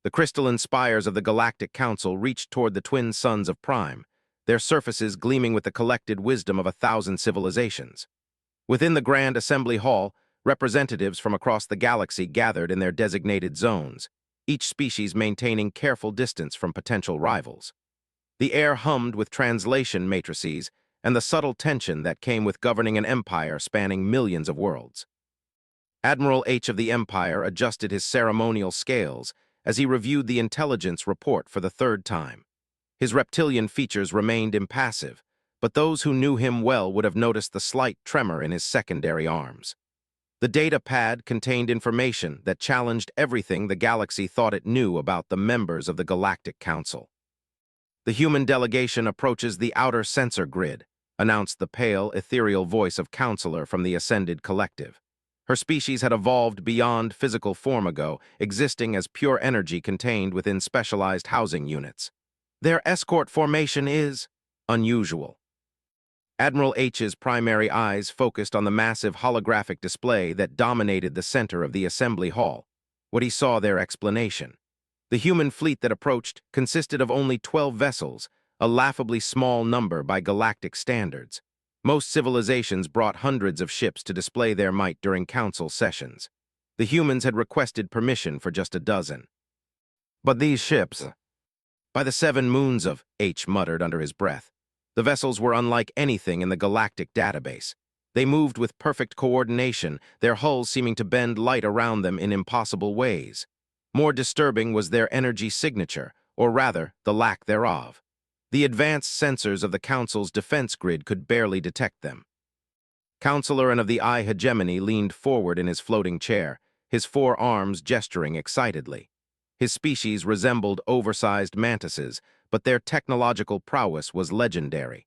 The crystalline spires of the Galactic Council reached toward the twin suns of Prime, their surfaces gleaming with the collected wisdom of 1,000 civilizations. Within the Grand Assembly Hall, representatives from across the galaxy gathered in their designated zones, each species maintaining careful distance from potential rivals. The air hummed with translation matrices and the subtle tension that came with governing an empire spanning millions of worlds. Admiral H of the Empire adjusted his ceremonial scales as he reviewed the intelligence report for the third time. His reptilian features remained impassive, but those who knew him well would have noticed the slight tremor in his secondary arms. The data pad contained information that challenged everything the galaxy thought it knew about the members of the Galactic Council. The human delegation approaches the outer sensor grid, announced the pale, ethereal voice of Counselor from the Ascended Collective. Her species had evolved beyond physical form ago, existing as pure energy contained within specialized housing units. Their escort formation is unusual. Admiral H's primary eyes focused on the massive holographic display that dominated the center of the assembly hall. What he saw their explanation. The human fleet that approached consisted of only 12 vessels, a laughably small number by galactic standards. Most civilizations brought hundreds of ships to display their might during council sessions. The humans had requested permission for just a dozen. But these ships, by the 7 moons of, H muttered under his breath. The vessels were unlike anything in the galactic database. They moved with perfect coordination, their hulls seeming to bend light around them in impossible ways. More disturbing was their energy signature, or rather, the lack thereof. The advanced sensors of the Council's defense grid could barely detect them. Counselor and of the Eye Hegemony leaned forward in his floating chair, his 4 arms gesturing excitedly. His species resembled oversized mantises, but their technological prowess was legendary.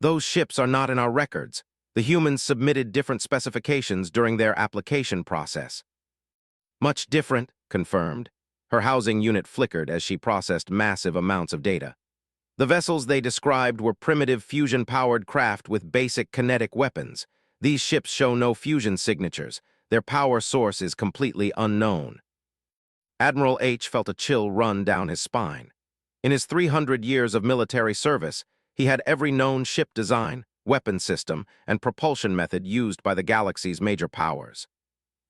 Those ships are not in our records. The humans submitted different specifications during their application process. Much different, confirmed. Her housing unit flickered as she processed massive amounts of data. The vessels they described were primitive fusion-powered craft with basic kinetic weapons. These ships show no fusion signatures. Their power source is completely unknown. Admiral H felt a chill run down his spine. In his 300 years of military service, he had every known ship design, weapon system, and propulsion method used by the galaxy's major powers.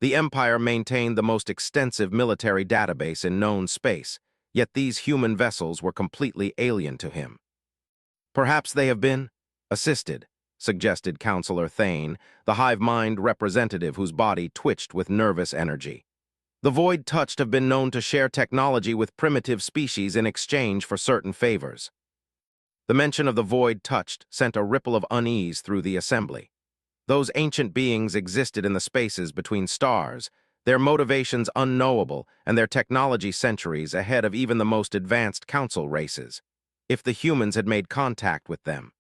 The Empire maintained the most extensive military database in known space, yet these human vessels were completely alien to him. Perhaps they have been assisted, suggested Counselor Thane, the hive-mind representative whose body twitched with nervous energy. The Void Touched have been known to share technology with primitive species in exchange for certain favors. The mention of the Void Touched sent a ripple of unease through the assembly. Those ancient beings existed in the spaces between stars, their motivations unknowable and their technology centuries ahead of even the most advanced council races. If the humans had made contact with them.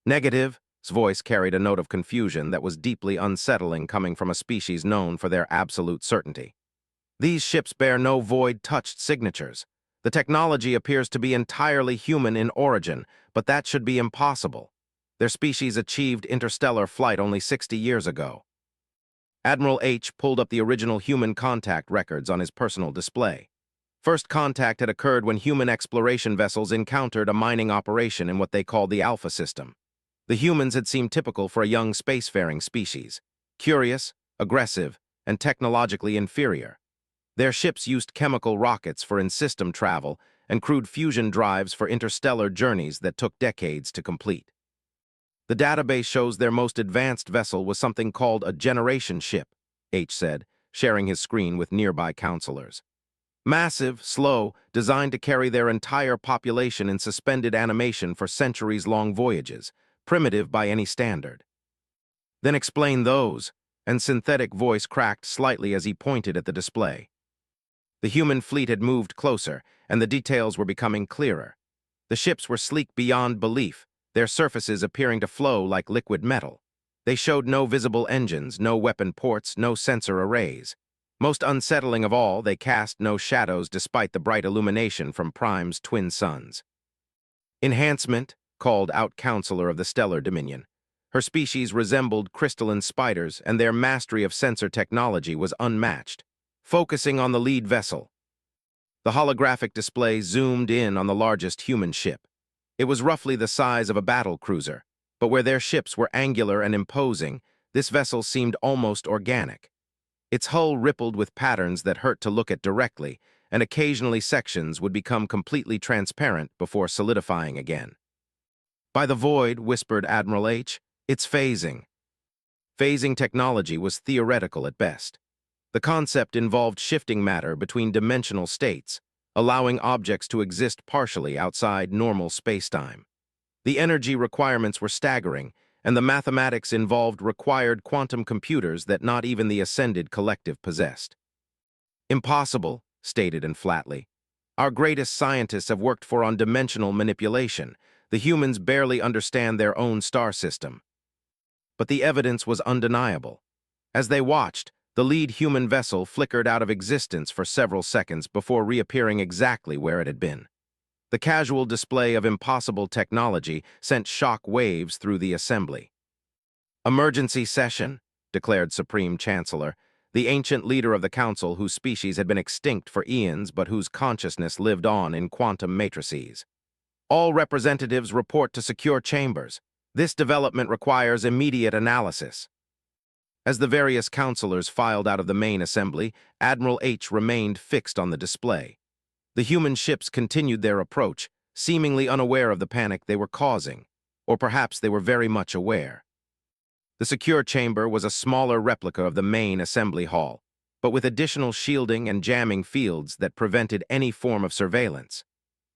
Negative's voice carried a note of confusion that was deeply unsettling coming from a species known for their absolute certainty. These ships bear no Void-Touched signatures. The technology appears to be entirely human in origin, but that should be impossible. Their species achieved interstellar flight only 60 years ago. Admiral H pulled up the original human contact records on his personal display. First contact had occurred when human exploration vessels encountered a mining operation in what they called the Alpha System. The humans had seemed typical for a young spacefaring species, curious, aggressive, and technologically inferior. Their ships used chemical rockets for in-system travel and crude fusion drives for interstellar journeys that took decades to complete. The database shows their most advanced vessel was something called a generation ship, H said, sharing his screen with nearby counselors. Massive, slow, designed to carry their entire population in suspended animation for centuries-long voyages, primitive by any standard. Then explain those, and synthetic voice cracked slightly as he pointed at the display. The human fleet had moved closer, and the details were becoming clearer. The ships were sleek beyond belief, their surfaces appearing to flow like liquid metal. They showed no visible engines, no weapon ports, no sensor arrays. Most unsettling of all, they cast no shadows despite the bright illumination from Prime's twin suns. Enhancement, called out Counselor of the Stellar Dominion. Her species resembled crystalline spiders, and their mastery of sensor technology was unmatched. Focusing on the lead vessel. The holographic display zoomed in on the largest human ship. It was roughly the size of a battle cruiser, but where their ships were angular and imposing, this vessel seemed almost organic. Its hull rippled with patterns that hurt to look at directly, and occasionally sections would become completely transparent before solidifying again. "By the void," whispered Admiral H, "it's phasing." Phasing technology was theoretical at best. The concept involved shifting matter between dimensional states, allowing objects to exist partially outside normal spacetime. The energy requirements were staggering, and the mathematics involved required quantum computers that not even the Ascended Collective possessed. "Impossible," stated and flatly. "Our greatest scientists have worked on dimensional manipulation. The humans barely understand their own star system." But the evidence was undeniable. As they watched, the lead human vessel flickered out of existence for several seconds before reappearing exactly where it had been. The casual display of impossible technology sent shock waves through the assembly. "Emergency session," declared Supreme Chancellor, the ancient leader of the Council whose species had been extinct for eons but whose consciousness lived on in quantum matrices. "All representatives report to secure chambers. This development requires immediate analysis." As the various councilors filed out of the main assembly, Admiral H remained fixed on the display. The human ships continued their approach, seemingly unaware of the panic they were causing, or perhaps they were very much aware. The secure chamber was a smaller replica of the main assembly hall, but with additional shielding and jamming fields that prevented any form of surveillance.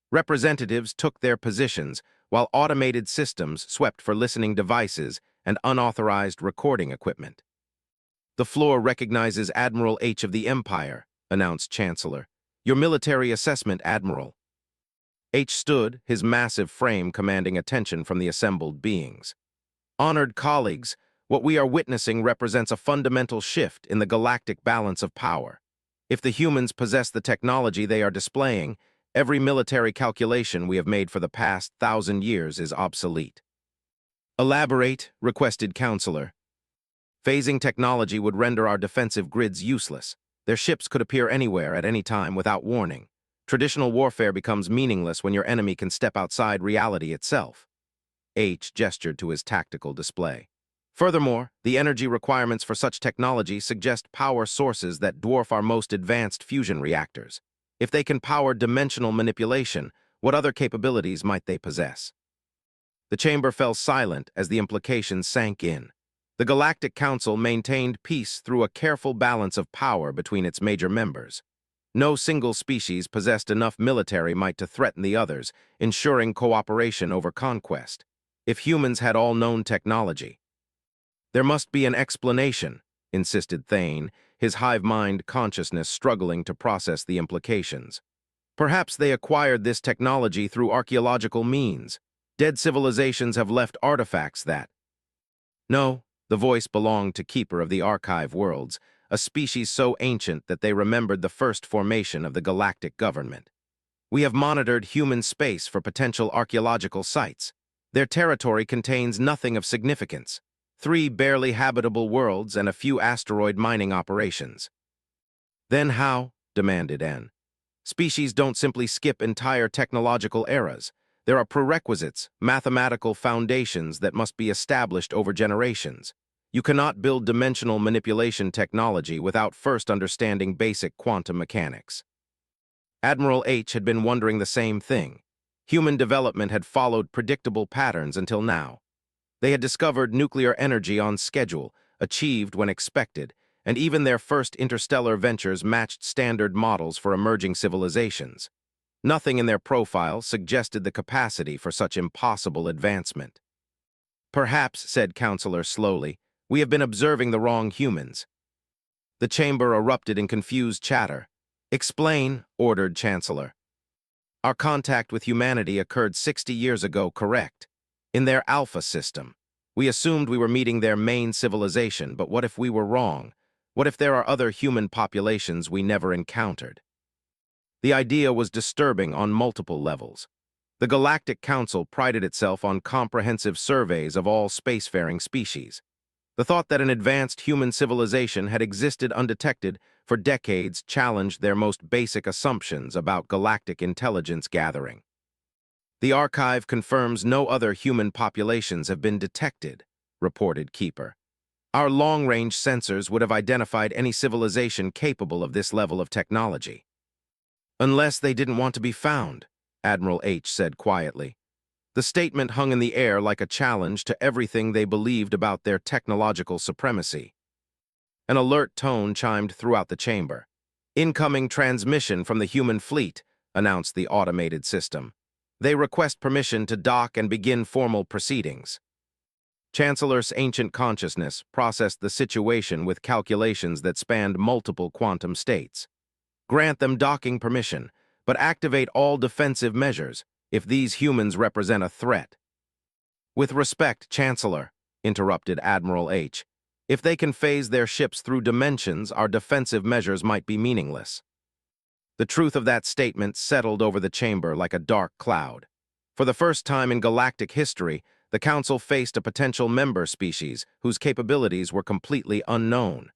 Representatives took their positions, while automated systems swept for listening devices and unauthorized recording equipment. "The floor recognizes Admiral H of the Empire," announced Chancellor. "Your military assessment, Admiral." H stood, his massive frame commanding attention from the assembled beings. "Honored colleagues, what we are witnessing represents a fundamental shift in the galactic balance of power. If the humans possess the technology they are displaying, every military calculation we have made for the past 1,000 years is obsolete." "Elaborate," requested Counselor. "Phasing technology would render our defensive grids useless. Their ships could appear anywhere at any time without warning. Traditional warfare becomes meaningless when your enemy can step outside reality itself." H gestured to his tactical display. "Furthermore, the energy requirements for such technology suggest power sources that dwarf our most advanced fusion reactors. If they can power dimensional manipulation, what other capabilities might they possess?" The chamber fell silent as the implications sank in. The Galactic Council maintained peace through a careful balance of power between its major members. No single species possessed enough military might to threaten the others, ensuring cooperation over conquest. If humans had all known technology. "There must be an explanation," insisted Thane, his hive-mind consciousness struggling to process the implications. "Perhaps they acquired this technology through archaeological means. Dead civilizations have left artifacts that—" "No." The voice belonged to Keeper of the Archive Worlds, a species so ancient that they remembered the first formation of the galactic government. "We have monitored human space for potential archaeological sites. Their territory contains nothing of significance. 3 barely habitable worlds and a few asteroid mining operations." "Then how?" demanded N. "Species don't simply skip entire technological eras. There are prerequisites, mathematical foundations that must be established over generations. You cannot build dimensional manipulation technology without first understanding basic quantum mechanics." Admiral H had been wondering the same thing. Human development had followed predictable patterns until now. They had discovered nuclear energy on schedule, achieved when expected, and even their first interstellar ventures matched standard models for emerging civilizations. Nothing in their profile suggested the capacity for such impossible advancement. "Perhaps," said Counselor slowly, "we have been observing the wrong humans." The chamber erupted in confused chatter. "Explain," ordered Chancellor. "Our contact with humanity occurred 60 years ago, correct? In their Alpha system. We assumed we were meeting their main civilization, but what if we were wrong? What if there are other human populations we never encountered?" The idea was disturbing on multiple levels. The Galactic Council prided itself on comprehensive surveys of all spacefaring species. The thought that an advanced human civilization had existed undetected for decades challenged their most basic assumptions about galactic intelligence gathering. The archive confirms no other human populations have been detected, reported Keeper. Our long-range sensors would have identified any civilization capable of this level of technology. Unless they didn't want to be found, Admiral H said quietly. The statement hung in the air like a challenge to everything they believed about their technological supremacy. An alert tone chimed throughout the chamber. Incoming transmission from the human fleet, announced the automated system. They request permission to dock and begin formal proceedings. Chancellor's ancient consciousness processed the situation with calculations that spanned multiple quantum states. Grant them docking permission, but activate all defensive measures if these humans represent a threat. With respect, Chancellor, interrupted Admiral H, if they can phase their ships through dimensions, our defensive measures might be meaningless. The truth of that statement settled over the chamber like a dark cloud. For the first time in galactic history, the Council faced a potential member species whose capabilities were completely unknown.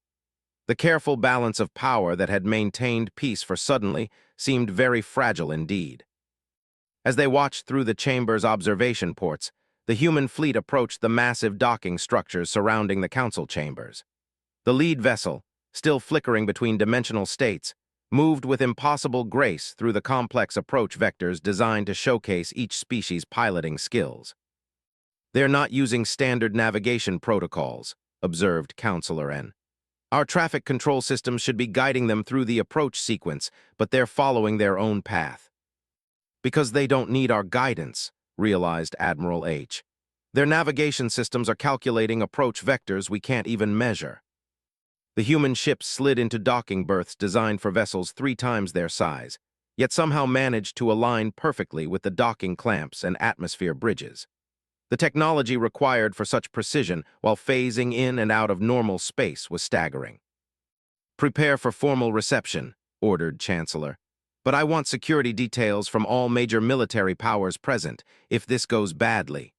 The careful balance of power that had maintained peace for suddenly seemed very fragile indeed. As they watched through the chamber's observation ports, the human fleet approached the massive docking structures surrounding the council chambers. The lead vessel, still flickering between dimensional states, moved with impossible grace through the complex approach vectors designed to showcase each species' piloting skills. They're not using standard navigation protocols, observed Counselor N. Our traffic control systems should be guiding them through the approach sequence, but they're following their own path. Because they don't need our guidance, realized Admiral H. Their navigation systems are calculating approach vectors we can't even measure. The human ships slid into docking berths designed for vessels 3 times their size, yet somehow managed to align perfectly with the docking clamps and atmosphere bridges. The technology required for such precision while phasing in and out of normal space was staggering. Prepare for formal reception, ordered Chancellor. But I want security details from all major military powers present, if this goes badly.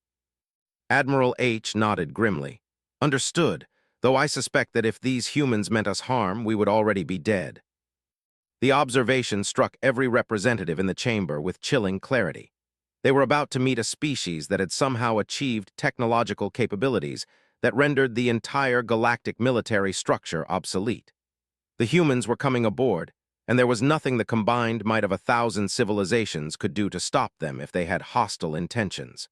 Admiral H nodded grimly. Understood, though I suspect that if these humans meant us harm, we would already be dead. The observation struck every representative in the chamber with chilling clarity. They were about to meet a species that had somehow achieved technological capabilities that rendered the entire galactic military structure obsolete. The humans were coming aboard, and there was nothing the combined might of 1,000 civilizations could do to stop them if they had hostile intentions.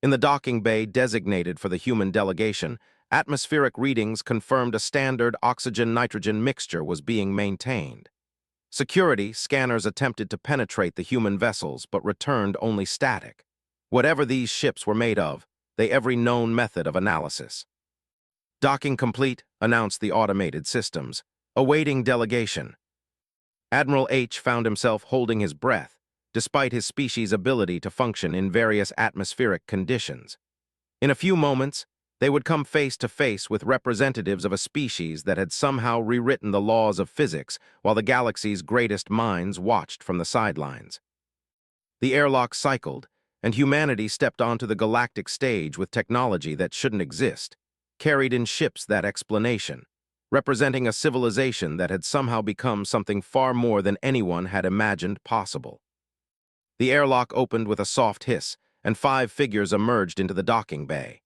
In the docking bay designated for the human delegation, atmospheric readings confirmed a standard oxygen-nitrogen mixture was being maintained. Security scanners attempted to penetrate the human vessels but returned only static. Whatever these ships were made of, they every known method of analysis. Docking complete, announced the automated systems. Awaiting delegation. Admiral H found himself holding his breath, despite his species' ability to function in various atmospheric conditions. In a few moments, they would come face to face with representatives of a species that had somehow rewritten the laws of physics while the galaxy's greatest minds watched from the sidelines. The airlock cycled, and humanity stepped onto the galactic stage with technology that shouldn't exist, carried in ships that explanation, representing a civilization that had somehow become something far more than anyone had imagined possible. The airlock opened with a soft hiss, and 5 figures emerged into the docking bay.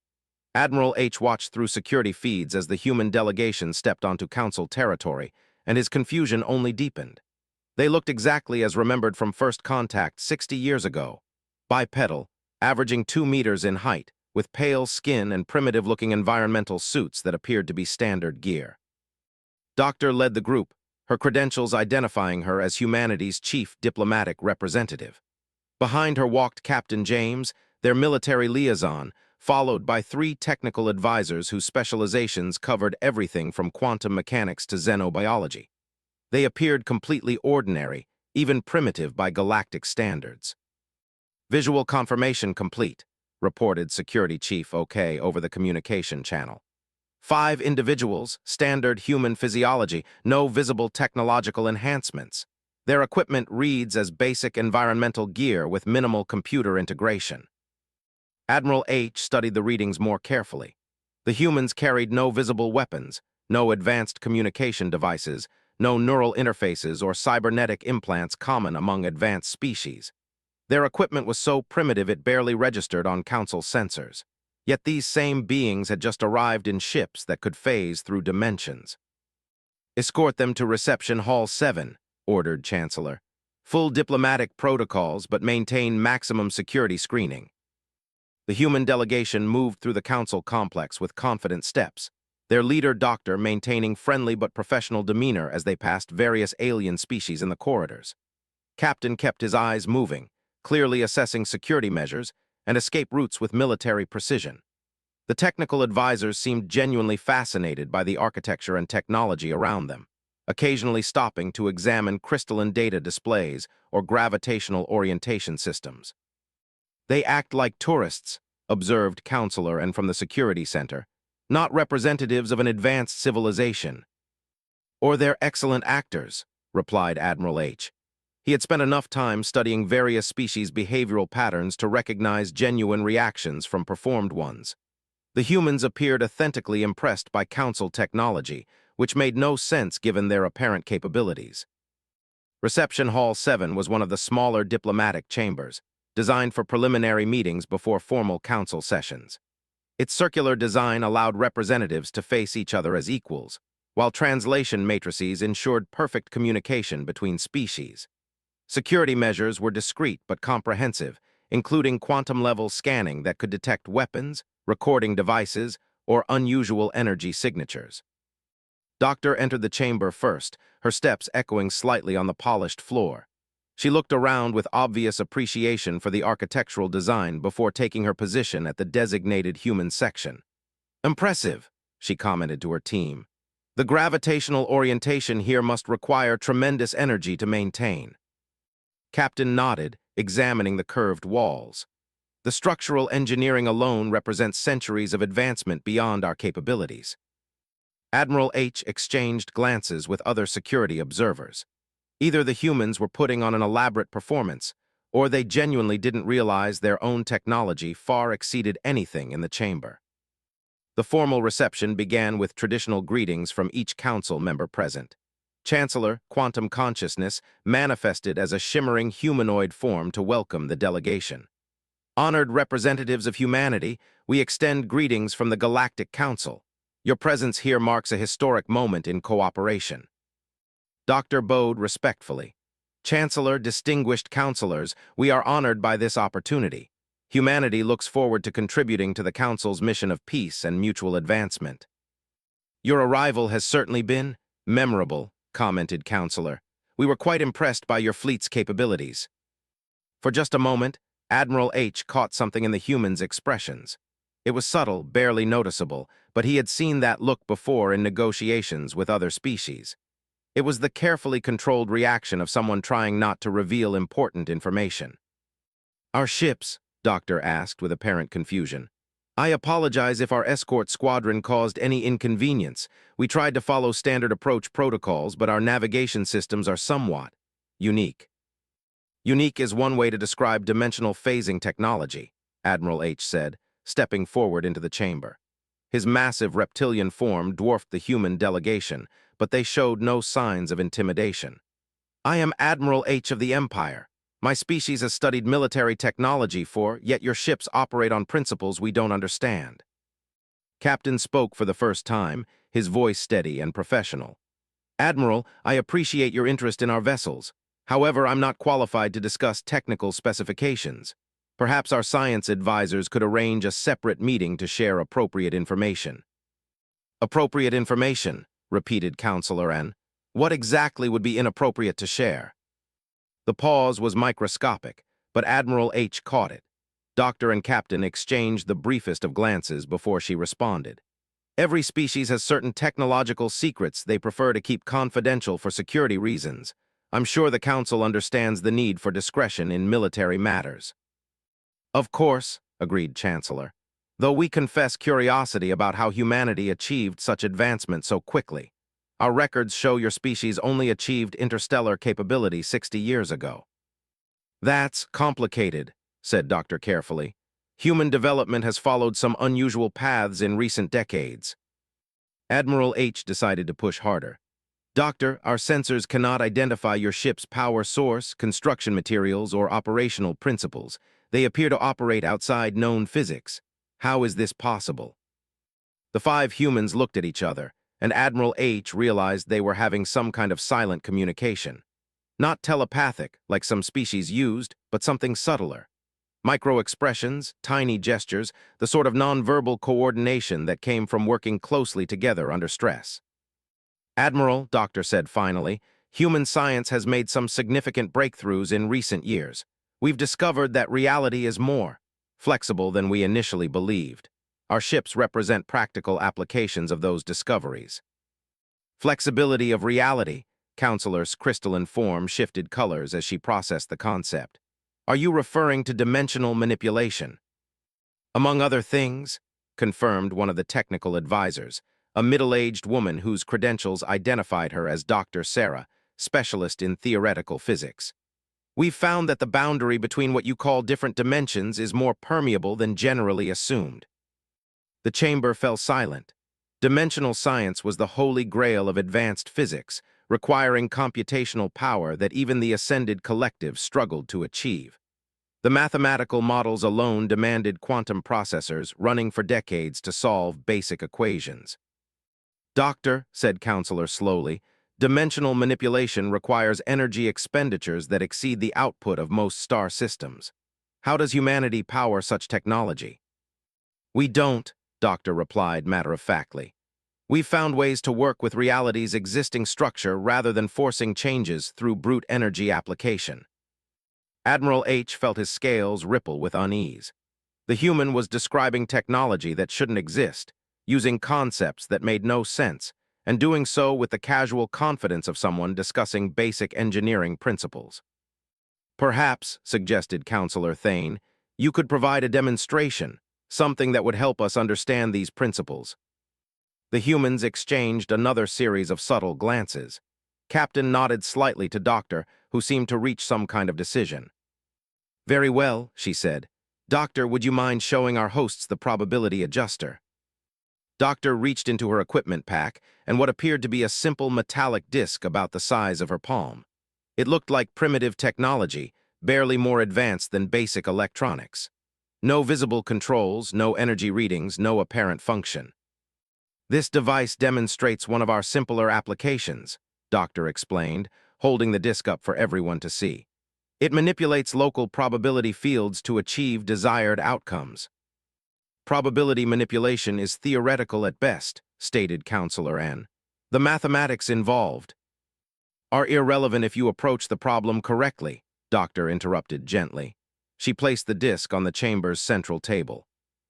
Admiral H watched through security feeds as the human delegation stepped onto Council territory, and his confusion only deepened. They looked exactly as remembered from first contact 60 years ago. Bipedal, averaging 2 meters in height, with pale skin and primitive-looking environmental suits that appeared to be standard gear. Doctor led the group, her credentials identifying her as humanity's chief diplomatic representative. Behind her walked Captain James, their military liaison, followed by 3 technical advisors whose specializations covered everything from quantum mechanics to xenobiology. They appeared completely ordinary, even primitive by galactic standards. Visual confirmation complete, reported Security Chief OK over the communication channel. 5 individuals, standard human physiology, no visible technological enhancements. Their equipment reads as basic environmental gear with minimal computer integration. Admiral H studied the readings more carefully. The humans carried no visible weapons, no advanced communication devices, no neural interfaces or cybernetic implants common among advanced species. Their equipment was so primitive it barely registered on Council sensors. Yet these same beings had just arrived in ships that could phase through dimensions. "Escort them to Reception Hall 7, ordered Chancellor. "Full diplomatic protocols, but maintain maximum security screening." The human delegation moved through the Council complex with confident steps, their leader, Doctor, maintaining friendly but professional demeanor as they passed various alien species in the corridors. Captain kept his eyes moving, clearly assessing security measures and escape routes with military precision. The technical advisors seemed genuinely fascinated by the architecture and technology around them, occasionally stopping to examine crystalline data displays or gravitational orientation systems. "They act like tourists," observed Counselor and from the security center, "not representatives of an advanced civilization." "Or they're excellent actors," replied Admiral H. He had spent enough time studying various species' behavioral patterns to recognize genuine reactions from performed ones. The humans appeared authentically impressed by Council technology, which made no sense given their apparent capabilities. Reception Hall 7 was one of the smaller diplomatic chambers, designed for preliminary meetings before formal Council sessions. Its circular design allowed representatives to face each other as equals, while translation matrices ensured perfect communication between species. Security measures were discreet but comprehensive, including quantum-level scanning that could detect weapons, recording devices, or unusual energy signatures. Doctor entered the chamber first, her steps echoing slightly on the polished floor. She looked around with obvious appreciation for the architectural design before taking her position at the designated human section. "Impressive," she commented to her team. "The gravitational orientation here must require tremendous energy to maintain." Captain nodded, examining the curved walls. "The structural engineering alone represents centuries of advancement beyond our capabilities." Admiral H exchanged glances with other security observers. Either the humans were putting on an elaborate performance, or they genuinely didn't realize their own technology far exceeded anything in the chamber. The formal reception began with traditional greetings from each council member present. Chancellor, Quantum Consciousness, manifested as a shimmering humanoid form to welcome the delegation. "Honored representatives of humanity, we extend greetings from the Galactic Council. Your presence here marks a historic moment in cooperation." Dr. bowed respectfully. "Chancellor, distinguished counselors, we are honored by this opportunity. Humanity looks forward to contributing to the Council's mission of peace and mutual advancement." "Your arrival has certainly been memorable," commented Counselor. "We were quite impressed by your fleet's capabilities." For just a moment, Admiral H caught something in the human's expressions. It was subtle, barely noticeable, but he had seen that look before in negotiations with other species. It was the carefully controlled reaction of someone trying not to reveal important information. "Our ships?" Doctor asked with apparent confusion. "I apologize if our escort squadron caused any inconvenience. We tried to follow standard approach protocols, but our navigation systems are somewhat unique." "Unique is one way to describe dimensional phasing technology," Admiral H said, stepping forward into the chamber. His massive reptilian form dwarfed the human delegation, but they showed no signs of intimidation. "I am Admiral H of the Empire. My species has studied military technology yet your ships operate on principles we don't understand." Captain spoke for the first time, his voice steady and professional. "Admiral, I appreciate your interest in our vessels. However, I'm not qualified to discuss technical specifications. Perhaps our science advisors could arrange a separate meeting to share appropriate information." "Appropriate information," repeated Counselor N. "What exactly would be inappropriate to share?" The pause was microscopic, but Admiral H caught it. Doctor and Captain exchanged the briefest of glances before she responded. "Every species has certain technological secrets they prefer to keep confidential for security reasons. I'm sure the Council understands the need for discretion in military matters." "Of course," agreed Chancellor, "though we confess curiosity about how humanity achieved such advancement so quickly. Our records show your species only achieved interstellar capability 60 years ago." "That's complicated," said Doctor carefully. "Human development has followed some unusual paths in recent decades." Admiral H decided to push harder. Doctor, our sensors cannot identify your ship's power source, construction materials, or operational principles. They appear to operate outside known physics. How is this possible? The five humans looked at each other, and Admiral H realized they were having some kind of silent communication. Not telepathic, like some species used, but something subtler. Micro-expressions, tiny gestures, the sort of nonverbal coordination that came from working closely together under stress. Admiral, Doctor said finally, human science has made some significant breakthroughs in recent years. We've discovered that reality is more flexible than we initially believed. Our ships represent practical applications of those discoveries. Flexibility of reality. Counselor's crystalline form shifted colors as she processed the concept. Are you referring to dimensional manipulation? Among other things, confirmed one of the technical advisors, a middle-aged woman whose credentials identified her as Dr. Sarah, specialist in theoretical physics. We've found that the boundary between what you call different dimensions is more permeable than generally assumed. The chamber fell silent. Dimensional science was the holy grail of advanced physics, requiring computational power that even the ascended collective struggled to achieve. The mathematical models alone demanded quantum processors running for decades to solve basic equations. Doctor, said Counselor slowly, dimensional manipulation requires energy expenditures that exceed the output of most star systems. How does humanity power such technology? We don't, Doctor replied matter-of-factly. We've found ways to work with reality's existing structure rather than forcing changes through brute energy application. Admiral H felt his scales ripple with unease. The human was describing technology that shouldn't exist, using concepts that made no sense, and doing so with the casual confidence of someone discussing basic engineering principles. Perhaps, suggested Counselor Thane, you could provide a demonstration, something that would help us understand these principles. The humans exchanged another series of subtle glances. Captain nodded slightly to Doctor, who seemed to reach some kind of decision. Very well, she said. Doctor, would you mind showing our hosts the probability adjuster? Doctor reached into her equipment pack and what appeared to be a simple metallic disc about the size of her palm. It looked like primitive technology, barely more advanced than basic electronics. No visible controls, no energy readings, no apparent function. This device demonstrates one of our simpler applications, Doctor explained, holding the disc up for everyone to see. It manipulates local probability fields to achieve desired outcomes. Probability manipulation is theoretical at best, stated Counselor N. The mathematics involved are irrelevant if you approach the problem correctly, Doctor interrupted gently. She placed the disc on the chamber's central table.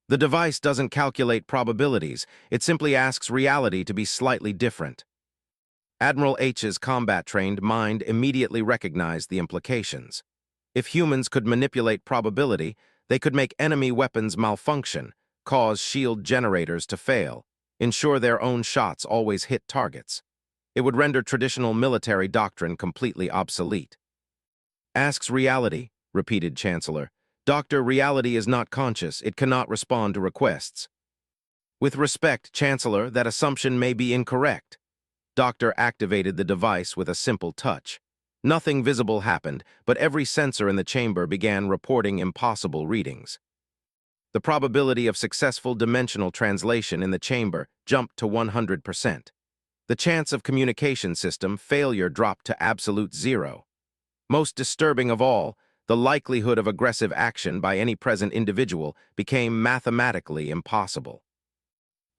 The device doesn't calculate probabilities, it simply asks reality to be slightly different. Admiral H's combat-trained mind immediately recognized the implications. If humans could manipulate probability, they could make enemy weapons malfunction, cause shield generators to fail, ensure their own shots always hit targets. It would render traditional military doctrine completely obsolete. Asks reality, repeated Chancellor. Doctor, reality is not conscious, it cannot respond to requests. With respect, Chancellor, that assumption may be incorrect. Doctor activated the device with a simple touch. Nothing visible happened, but every sensor in the chamber began reporting impossible readings. The probability of successful dimensional translation in the chamber jumped to 100%. The chance of communication system failure dropped to absolute zero. Most disturbing of all, the likelihood of aggressive action by any present individual became mathematically impossible.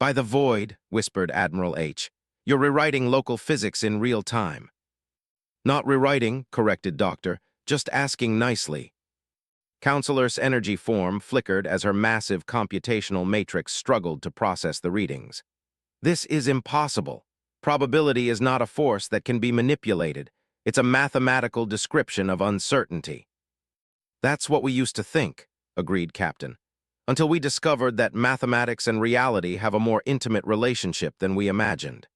By the void, whispered Admiral H, you're rewriting local physics in real time. Not rewriting, corrected Doctor, just asking nicely. Counselor's energy form flickered as her massive computational matrix struggled to process the readings. This is impossible. Probability is not a force that can be manipulated. It's a mathematical description of uncertainty. That's what we used to think, agreed Captain, until we discovered that mathematics and reality have a more intimate relationship than we imagined.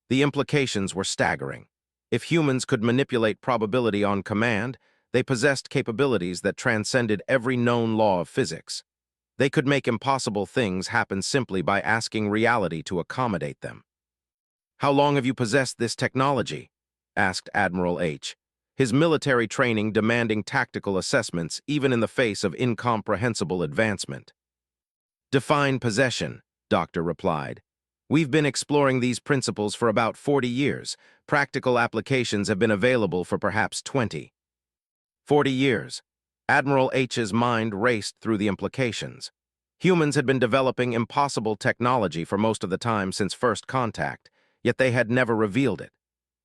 The implications were staggering. If humans could manipulate probability on command, they possessed capabilities that transcended every known law of physics. They could make impossible things happen simply by asking reality to accommodate them. How long have you possessed this technology? Asked Admiral H, his military training demanding tactical assessments even in the face of incomprehensible advancement. Define possession, Doctor replied. We've been exploring these principles for about 40 years. Practical applications have been available for perhaps 20. 40 years. Admiral H's mind raced through the implications. Humans had been developing impossible technology for most of the time since first contact, yet they had never revealed it.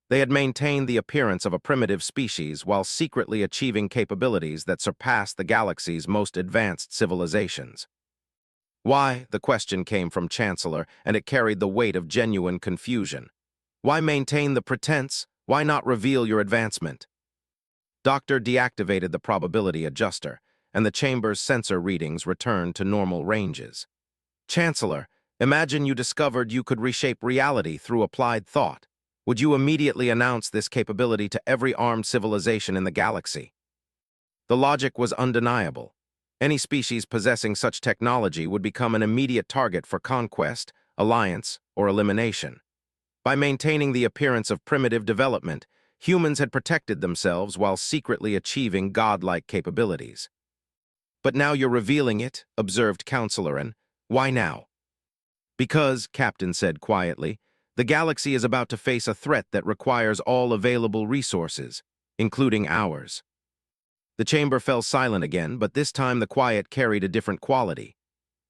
They had maintained the appearance of a primitive species while secretly achieving capabilities that surpassed the galaxy's most advanced civilizations. Why? The question came from Chancellor, and it carried the weight of genuine confusion. Why maintain the pretense? Why not reveal your advancement? Doctor deactivated the probability adjuster, and the chamber's sensor readings returned to normal ranges. Chancellor, imagine you discovered you could reshape reality through applied thought. Would you immediately announce this capability to every armed civilization in the galaxy? The logic was undeniable. Any species possessing such technology would become an immediate target for conquest, alliance, or elimination. By maintaining the appearance of primitive development, humans had protected themselves while secretly achieving godlike capabilities. But now you're revealing it, observed Counselorin. Why now? Because, Captain said quietly, the galaxy is about to face a threat that requires all available resources, including ours. The chamber fell silent again, but this time the quiet carried a different quality.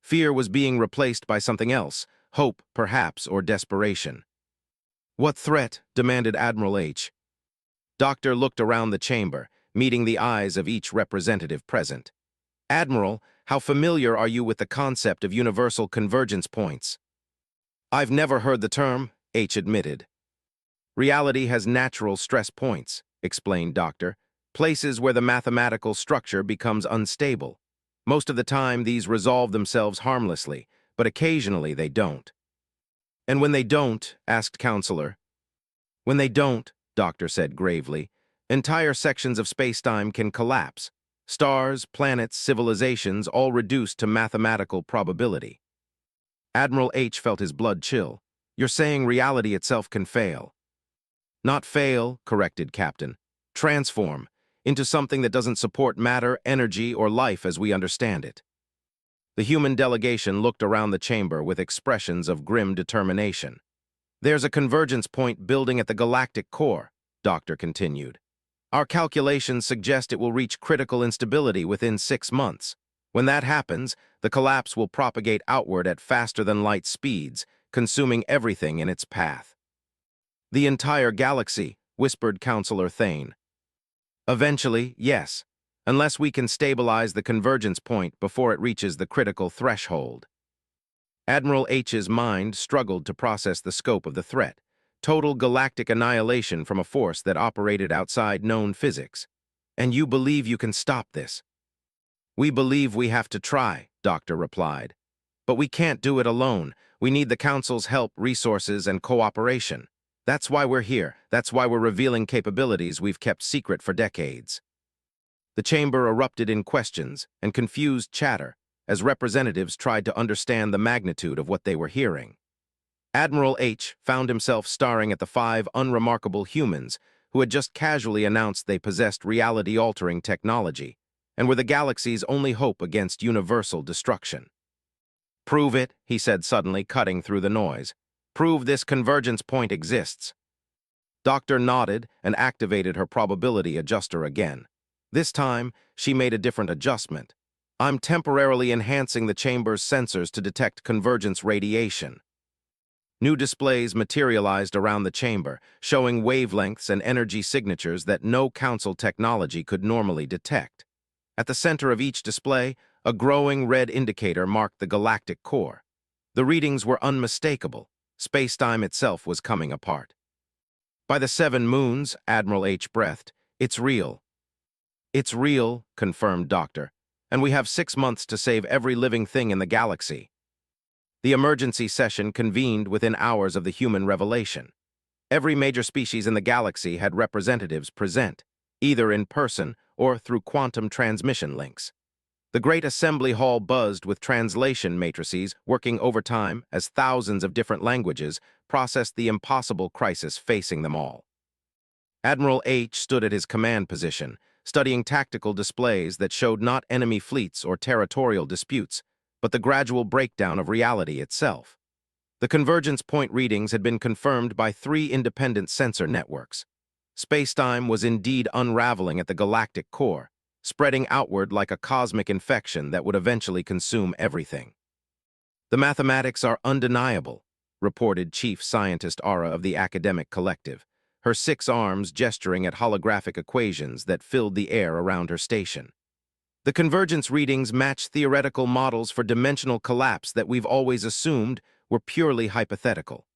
Fear was being replaced by something else, hope, perhaps, or desperation. What threat? Demanded Admiral H. Doctor looked around the chamber, meeting the eyes of each representative present. Admiral, how familiar are you with the concept of universal convergence points? I've never heard the term, H admitted. Reality has natural stress points, explained Doctor, places where the mathematical structure becomes unstable. Most of the time, these resolve themselves harmlessly, but occasionally they don't. And when they don't, asked Counselor. When they don't, Doctor said gravely, entire sections of spacetime can collapse. Stars, planets, civilizations, all reduced to mathematical probability. Admiral H felt his blood chill. You're saying reality itself can fail. Not fail, corrected Captain. Transform into something that doesn't support matter, energy, or life as we understand it. The human delegation looked around the chamber with expressions of grim determination. There's a convergence point building at the galactic core, Doctor continued. Our calculations suggest it will reach critical instability within 6 months. When that happens, the collapse will propagate outward at faster-than-light speeds, consuming everything in its path. The entire galaxy, whispered Counselor Thane. Eventually, yes, unless we can stabilize the convergence point before it reaches the critical threshold. Admiral H's mind struggled to process the scope of the threat. Total galactic annihilation from a force that operated outside known physics. And you believe you can stop this? We believe we have to try, Doctor replied. But we can't do it alone. We need the Council's help, resources, and cooperation. That's why we're here. That's why we're revealing capabilities we've kept secret for decades. The chamber erupted in questions and confused chatter as representatives tried to understand the magnitude of what they were hearing. Admiral H found himself staring at the 5 unremarkable humans who had just casually announced they possessed reality-altering technology and were the galaxy's only hope against universal destruction. Prove it, he said suddenly, cutting through the noise. Prove this convergence point exists. Doctor nodded and activated her probability adjuster again. This time, she made a different adjustment. I'm temporarily enhancing the chamber's sensors to detect convergence radiation. New displays materialized around the chamber, showing wavelengths and energy signatures that no Council technology could normally detect. At the center of each display, a growing red indicator marked the galactic core. The readings were unmistakable. Space-time itself was coming apart. By the 7 moons, Admiral H breathed, it's real. It's real, confirmed Doctor, and we have 6 months to save every living thing in the galaxy. The emergency session convened within hours of the human revelation. Every major species in the galaxy had representatives present, either in person or through quantum transmission links. The great assembly hall buzzed with translation matrices working overtime as thousands of different languages processed the impossible crisis facing them all. Admiral H stood at his command position, studying tactical displays that showed not enemy fleets or territorial disputes, but the gradual breakdown of reality itself. The convergence point readings had been confirmed by 3 independent sensor networks. Spacetime was indeed unraveling at the galactic core, spreading outward like a cosmic infection that would eventually consume everything. The mathematics are undeniable, reported Chief Scientist Ara of the Academic Collective, her 6 arms gesturing at holographic equations that filled the air around her station. The convergence readings match theoretical models for dimensional collapse that we've always assumed were purely hypothetical.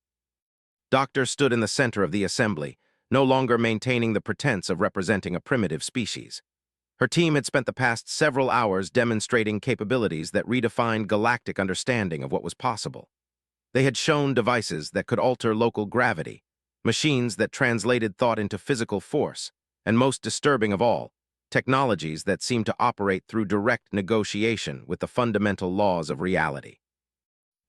Doctor stood in the center of the assembly, no longer maintaining the pretense of representing a primitive species. Her team had spent the past several hours demonstrating capabilities that redefined galactic understanding of what was possible. They had shown devices that could alter local gravity, machines that translated thought into physical force, and most disturbing of all, technologies that seemed to operate through direct negotiation with the fundamental laws of reality.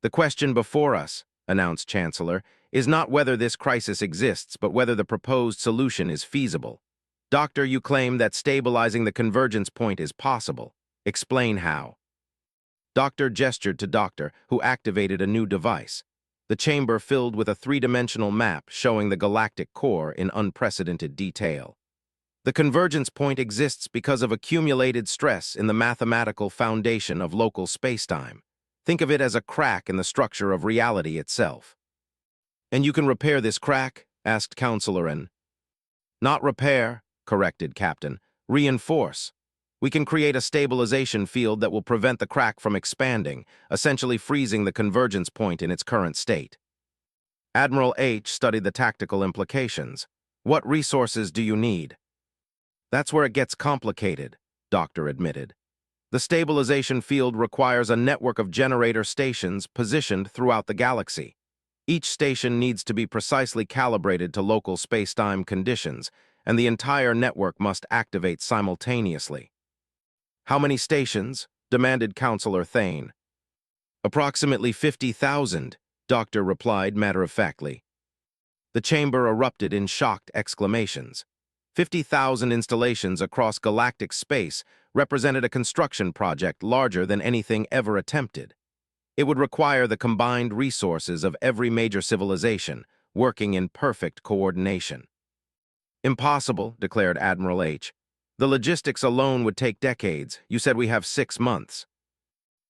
The question before us, announced Chancellor, is not whether this crisis exists, but whether the proposed solution is feasible. Doctor, you claim that stabilizing the convergence point is possible. Explain how. Doctor gestured to Doctor, who activated a new device. The chamber filled with a 3-dimensional map showing the galactic core in unprecedented detail. The convergence point exists because of accumulated stress in the mathematical foundation of local spacetime. Think of it as a crack in the structure of reality itself. And you can repair this crack? Asked Counselor N. Not repair, corrected Captain. Reinforce. We can create a stabilization field that will prevent the crack from expanding, essentially freezing the convergence point in its current state. Admiral H studied the tactical implications. What resources do you need? That's where it gets complicated, Doctor admitted. The stabilization field requires a network of generator stations positioned throughout the galaxy. Each station needs to be precisely calibrated to local space-time conditions, and the entire network must activate simultaneously. How many stations? Demanded Counselor Thane. Approximately 50,000, Doctor replied matter-of-factly. The chamber erupted in shocked exclamations. 50,000 installations across galactic space represented a construction project larger than anything ever attempted. It would require the combined resources of every major civilization, working in perfect coordination. Impossible, declared Admiral H. The logistics alone would take decades. You said we have 6 months.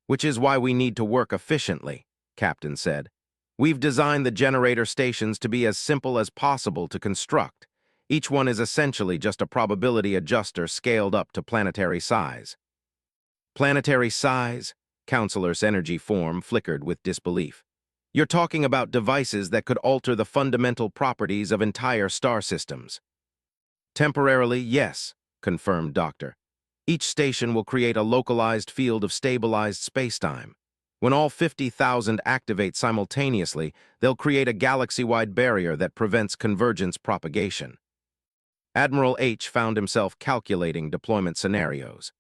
Which is why we need to work efficiently, Captain said. We've designed the generator stations to be as simple as possible to construct. Each one is essentially just a probability adjuster scaled up to planetary size. Planetary size? Counselor's energy form flickered with disbelief. You're talking about devices that could alter the fundamental properties of entire star systems. Temporarily, yes, confirmed Doctor. Each station will create a localized field of stabilized spacetime. When all 50,000 activate simultaneously, they'll create a galaxy-wide barrier that prevents convergence propagation. Admiral H found himself calculating deployment scenarios.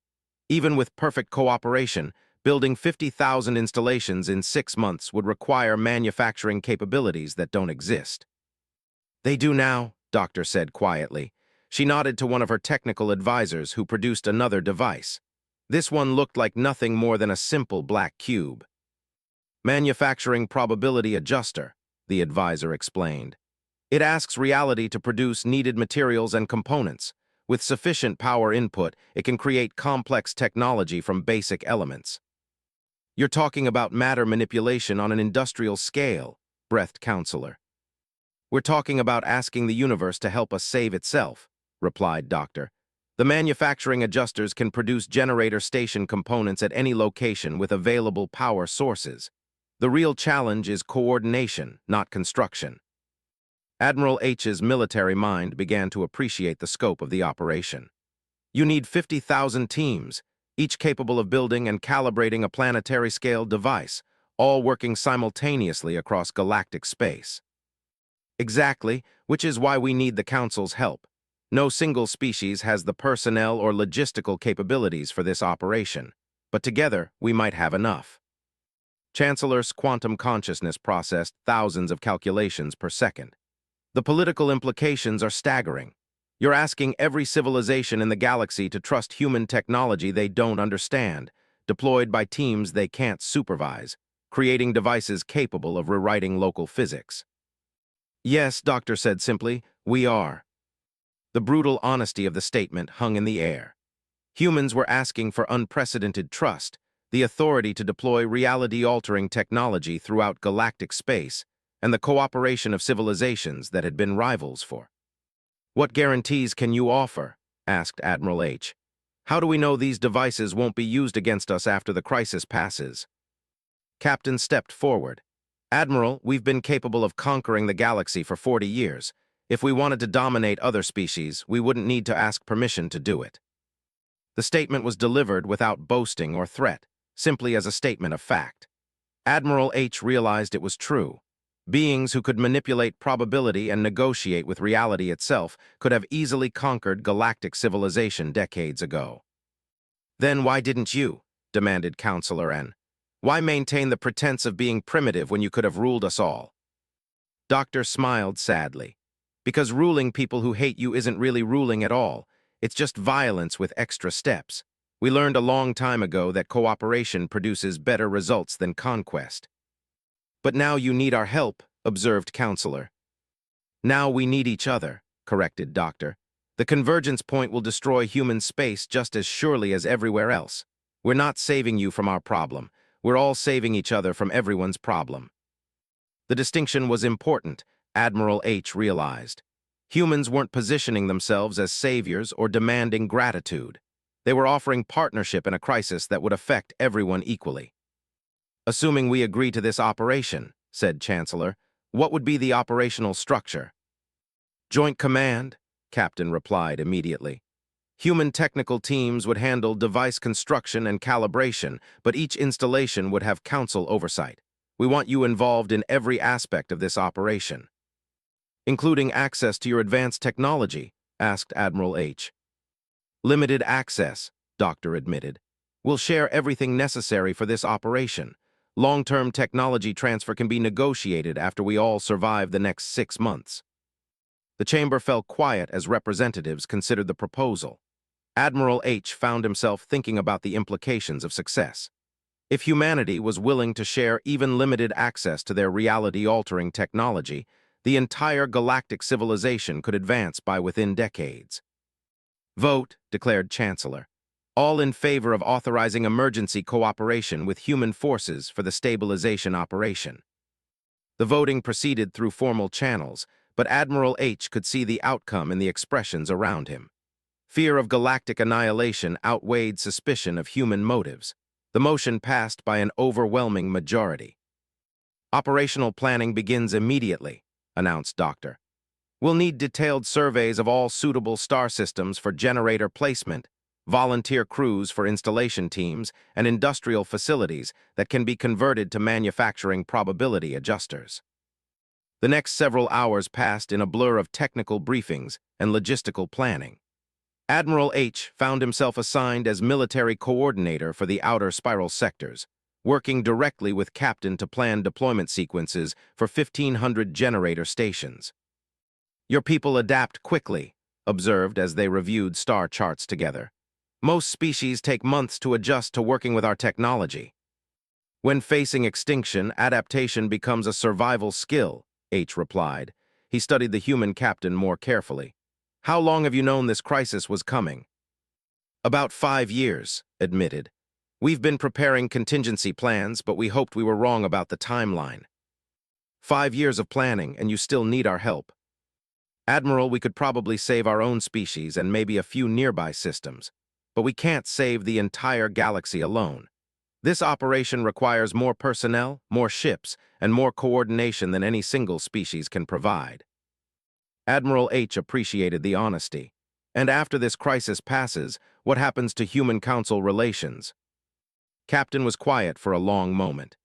Even with perfect cooperation, building 50,000 installations in 6 months would require manufacturing capabilities that don't exist. They do now, Doctor said quietly. She nodded to one of her technical advisors who produced another device. This one looked like nothing more than a simple black cube. Manufacturing probability adjuster, the advisor explained. It asks reality to produce needed materials and components. With sufficient power input, it can create complex technology from basic elements. You're talking about matter manipulation on an industrial scale, breathed Counselor. We're talking about asking the universe to help us save itself, replied Doctor. The manufacturing adjusters can produce generator station components at any location with available power sources. The real challenge is coordination, not construction. Admiral H's military mind began to appreciate the scope of the operation. You need 50,000 teams, each capable of building and calibrating a planetary-scale device, all working simultaneously across galactic space. Exactly, which is why we need the Council's help. No single species has the personnel or logistical capabilities for this operation. but together we might have enough. Chancellor's quantum consciousness processed thousands of calculations per second. The political implications are staggering. You're asking every civilization in the galaxy to trust human technology they don't understand, deployed by teams they can't supervise, creating devices capable of rewriting local physics. Yes, Doctor said simply, we are. The brutal honesty of the statement hung in the air. Humans were asking for unprecedented trust, the authority to deploy reality-altering technology throughout galactic space, and the cooperation of civilizations that had been rivals for. What guarantees can you offer? Asked Admiral H. How do we know these devices won't be used against us after the crisis passes? Captain stepped forward. Admiral, we've been capable of conquering the galaxy for 40 years. If we wanted to dominate other species, we wouldn't need to ask permission to do it. The statement was delivered without boasting or threat, simply as a statement of fact. Admiral H realized it was true. Beings who could manipulate probability and negotiate with reality itself could have easily conquered galactic civilization decades ago. Then why didn't you? Demanded Counselor N. Why maintain the pretense of being primitive when you could have ruled us all? Doctor smiled sadly. Because ruling people who hate you isn't really ruling at all. It's just violence with extra steps. We learned a long time ago that cooperation produces better results than conquest. But now you need our help, observed Counselor. Now we need each other, corrected Doctor. The convergence point will destroy human space just as surely as everywhere else. We're not saving you from our problem. We're all saving each other from everyone's problem. The distinction was important, Admiral H realized. Humans weren't positioning themselves as saviors or demanding gratitude. They were offering partnership in a crisis that would affect everyone equally. Assuming we agree to this operation, said Chancellor, what would be the operational structure? Joint Command, Captain replied immediately. Human technical teams would handle device construction and calibration, but each installation would have Council oversight. We want you involved in every aspect of this operation. Including access to your advanced technology, asked Admiral H. Limited access, Doctor admitted. We'll share everything necessary for this operation. Long-term technology transfer can be negotiated after we all survive the next 6 months. The chamber fell quiet as representatives considered the proposal. Admiral H found himself thinking about the implications of success. If humanity was willing to share even limited access to their reality-altering technology, the entire galactic civilization could advance by within decades. Vote, declared Chancellor. All in favor of authorizing emergency cooperation with human forces for the stabilization operation. The voting proceeded through formal channels, but Admiral H could see the outcome in the expressions around him. Fear of galactic annihilation outweighed suspicion of human motives. The motion passed by an overwhelming majority. Operational planning begins immediately, announced Doctor. We'll need detailed surveys of all suitable star systems for generator placement, volunteer crews for installation teams, and industrial facilities that can be converted to manufacturing probability adjusters. The next several hours passed in a blur of technical briefings and logistical planning. Admiral H found himself assigned as military coordinator for the outer spiral sectors, working directly with Captain to plan deployment sequences for 1,500 generator stations. Your people adapt quickly, observed as they reviewed star charts together. Most species take months to adjust to working with our technology. When facing extinction, adaptation becomes a survival skill, H replied. He studied the human captain more carefully. How long have you known this crisis was coming? About 5 years, admitted. We've been preparing contingency plans, but we hoped we were wrong about the timeline. 5 years of planning, and you still need our help. Admiral, we could probably save our own species and maybe a few nearby systems, but we can't save the entire galaxy alone. This operation requires more personnel, more ships, and more coordination than any single species can provide. Admiral H appreciated the honesty. And after this crisis passes, what happens to human-council relations? Captain was quiet for a long moment.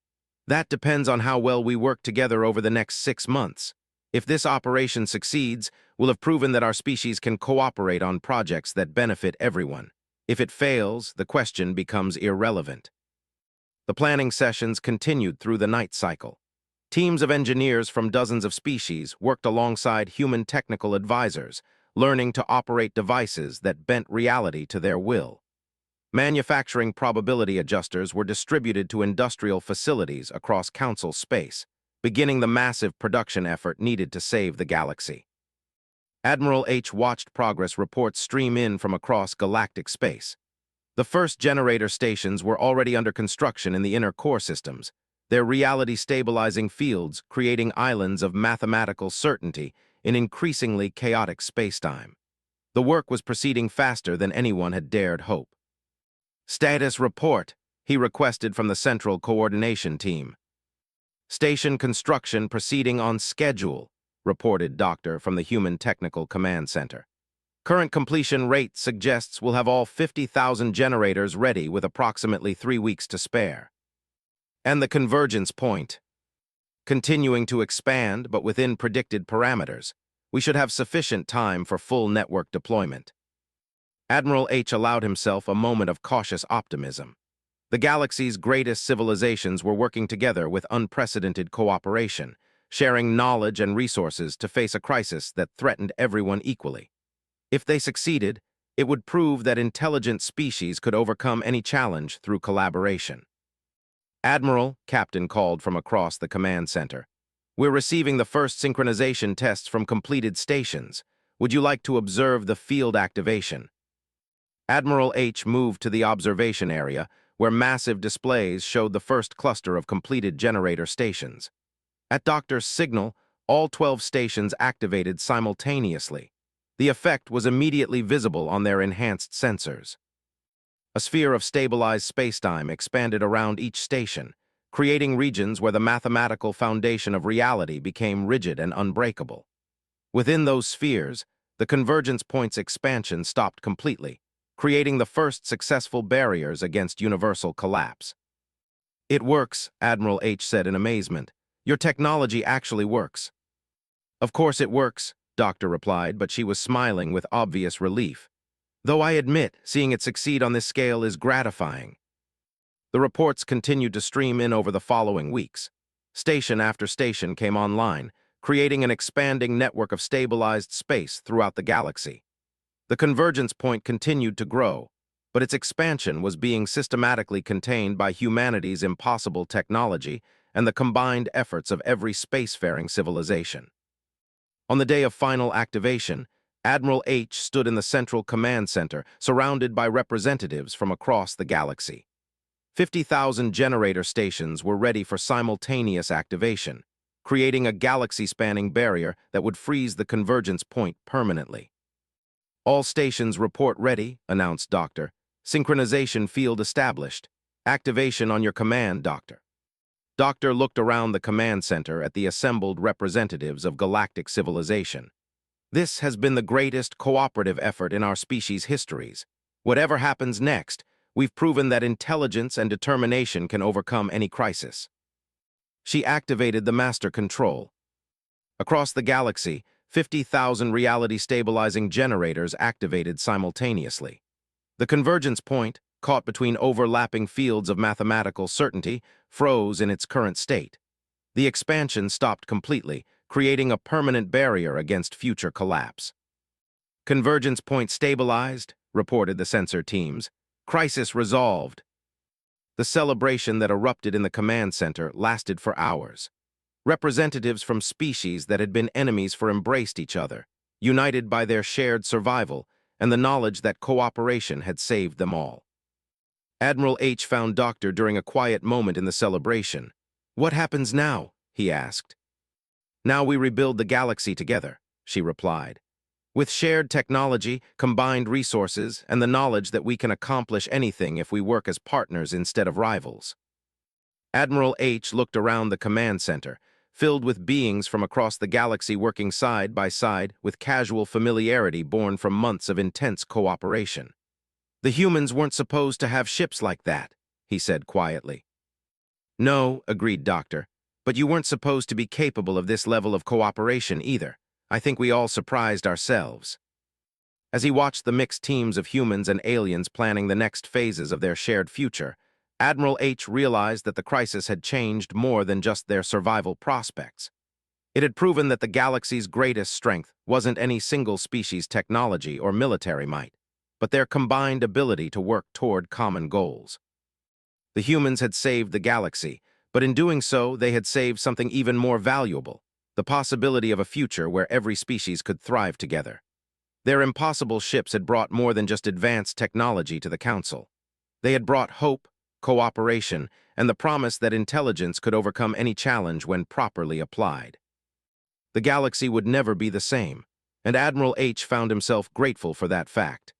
That depends on how well we work together over the next 6 months. If this operation succeeds, we'll have proven that our species can cooperate on projects that benefit everyone. If it fails, the question becomes irrelevant. The planning sessions continued through the night cycle. Teams of engineers from dozens of species worked alongside human technical advisors, learning to operate devices that bent reality to their will. Manufacturing probability adjusters were distributed to industrial facilities across Council space, beginning the massive production effort needed to save the galaxy. Admiral H watched progress reports stream in from across galactic space. The first generator stations were already under construction in the inner core systems, their reality-stabilizing fields creating islands of mathematical certainty in increasingly chaotic spacetime. The work was proceeding faster than anyone had dared hope. "Status report," he requested from the Central Coordination Team. "Station construction proceeding on schedule," reported Doctor from the Human Technical Command Center. "Current completion rate suggests we'll have all 50,000 generators ready with approximately 3 weeks to spare." And the convergence point. "Continuing to expand, but within predicted parameters. We should have sufficient time for full network deployment." Admiral H allowed himself a moment of cautious optimism. The galaxy's greatest civilizations were working together with unprecedented cooperation, sharing knowledge and resources to face a crisis that threatened everyone equally. If they succeeded, it would prove that intelligent species could overcome any challenge through collaboration. "Admiral," Captain called from across the command center, "we're receiving the first synchronization tests from completed stations. Would you like to observe the field activation?" Admiral H moved to the observation area, where massive displays showed the first cluster of completed generator stations. At Doctor's signal, all 12 stations activated simultaneously. The effect was immediately visible on their enhanced sensors. A sphere of stabilized spacetime expanded around each station, creating regions where the mathematical foundation of reality became rigid and unbreakable. Within those spheres, the convergence point's expansion stopped completely, creating the first successful barriers against universal collapse. "It works," Admiral H said in amazement. "Your technology actually works." "Of course it works," Doctor replied, but she was smiling with obvious relief. "Though I admit, seeing it succeed on this scale is gratifying." The reports continued to stream in over the following weeks. Station after station came online, creating an expanding network of stabilized space throughout the galaxy. The convergence point continued to grow, but its expansion was being systematically contained by humanity's impossible technology and the combined efforts of every spacefaring civilization. On the day of final activation, Admiral H stood in the Central Command Center, surrounded by representatives from across the galaxy. 50,000 generator stations were ready for simultaneous activation, creating a galaxy-spanning barrier that would freeze the convergence point permanently. "All stations report ready," announced Doctor. "Synchronization field established. Activation on your command, Doctor." Doctor looked around the command center at the assembled representatives of galactic civilization. "This has been the greatest cooperative effort in our species' histories. Whatever happens next, we've proven that intelligence and determination can overcome any crisis." She activated the master control. Across the galaxy, 50,000 reality-stabilizing generators activated simultaneously. The convergence point, caught between overlapping fields of mathematical certainty, froze in its current state. The expansion stopped completely, creating a permanent barrier against future collapse. "Convergence point stabilized," reported the sensor teams. "Crisis resolved." The celebration that erupted in the command center lasted for hours. Representatives from species that had been enemies embraced each other, united by their shared survival and the knowledge that cooperation had saved them all. Admiral H found Doctor during a quiet moment in the celebration. "What happens now?" he asked. "Now we rebuild the galaxy together," she replied. "With shared technology, combined resources, and the knowledge that we can accomplish anything if we work as partners instead of rivals." Admiral H looked around the command center, filled with beings from across the galaxy working side by side with casual familiarity born from months of intense cooperation. "The humans weren't supposed to have ships like that," he said quietly. "No," agreed Doctor, "but you weren't supposed to be capable of this level of cooperation either. I think we all surprised ourselves." As he watched the mixed teams of humans and aliens planning the next phases of their shared future, Admiral H realized that the crisis had changed more than just their survival prospects. It had proven that the galaxy's greatest strength wasn't any single species' technology or military might, but their combined ability to work toward common goals. The humans had saved the galaxy, but in doing so, they had saved something even more valuable, the possibility of a future where every species could thrive together. Their impossible ships had brought more than just advanced technology to the Council. They had brought hope, cooperation, and the promise that intelligence could overcome any challenge when properly applied. The galaxy would never be the same, and Admiral H found himself grateful for that fact.